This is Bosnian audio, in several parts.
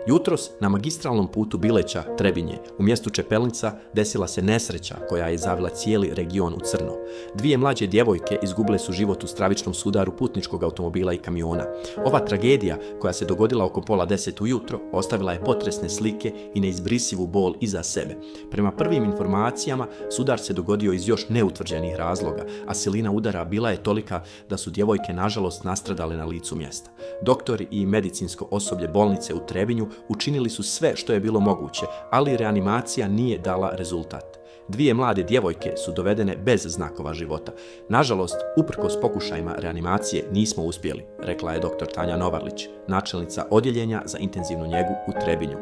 Jutros na magistralnom putu Bileća-Trebinje u mjestu Čepelnica desila se nesreća koja je zavila cijeli region u crno. Dvije mlađe djevojke izgubile su život u stravičnom sudaru putničkog automobila i kamiona. Ova tragedija koja se dogodila oko 9:30 ujutro ostavila je potresne slike i neizbrisivu bol iza sebe. Prema prvim informacijama sudar se dogodio iz još neutvrđenih razloga, a silina udara bila je tolika da su djevojke nažalost nastradale na licu mjesta. Doktori i medicinsko osoblje bolnice u Trebinju učinili su sve što je bilo moguće, ali reanimacija nije dala rezultat. Dvije mlade djevojke su dovedene bez znakova života. Nažalost, uprkos pokušajima reanimacije nismo uspjeli, rekla je dr. Tanja Novarlić, načelnica odjeljenja za intenzivnu njegu u Trebinju.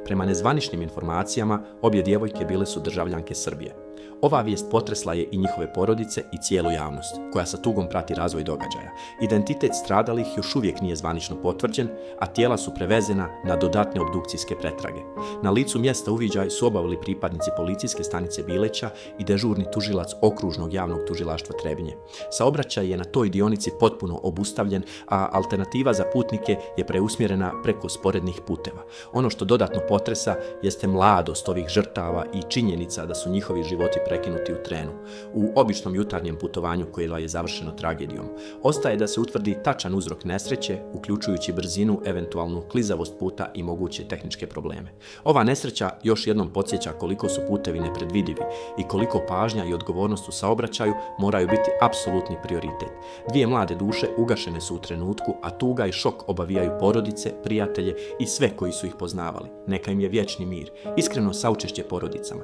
Prema nezvaničnim informacijama, obje djevojke bile su državljanke Srbije. Ova vijest potresla je i njihove porodice i cijelu javnost, koja sa tugom prati razvoj događaja. Identitet stradalih još uvijek nije zvanično potvrđen, a tijela su prevezena na dodatne obdukcijske pretrage. Na licu mjesta uviđaj su obavili pripadnici policijske stanice Bileća i dežurni tužilac okružnog javnog tužilaštva Trebinje. Saobraćaj je na toj dionici potpuno obustavljen, a alternativa za putnike je preusmjerena preko sporednih puteva. Ono što dodatno potresa jeste mladost ovih žrtava i činjenica da su njihovi životi prekinuti u trenu. U običnom jutarnjem putovanju koje je završeno tragedijom. Ostaje da se utvrdi tačan uzrok nesreće, uključujući brzinu, eventualnu klizavost puta i moguće tehničke probleme. Ova nesreća još jednom podsjeća koliko su putevi nepredvidivi i koliko pažnja i odgovornost u saobraćaju moraju biti apsolutni prioritet. Dvije mlade duše ugašene su u trenutku, a tuga i šok obavijaju porodice, prijatelje i sve koji su ih poznavali. Neka im je vječni mir. Iskreno saučešće porodicama.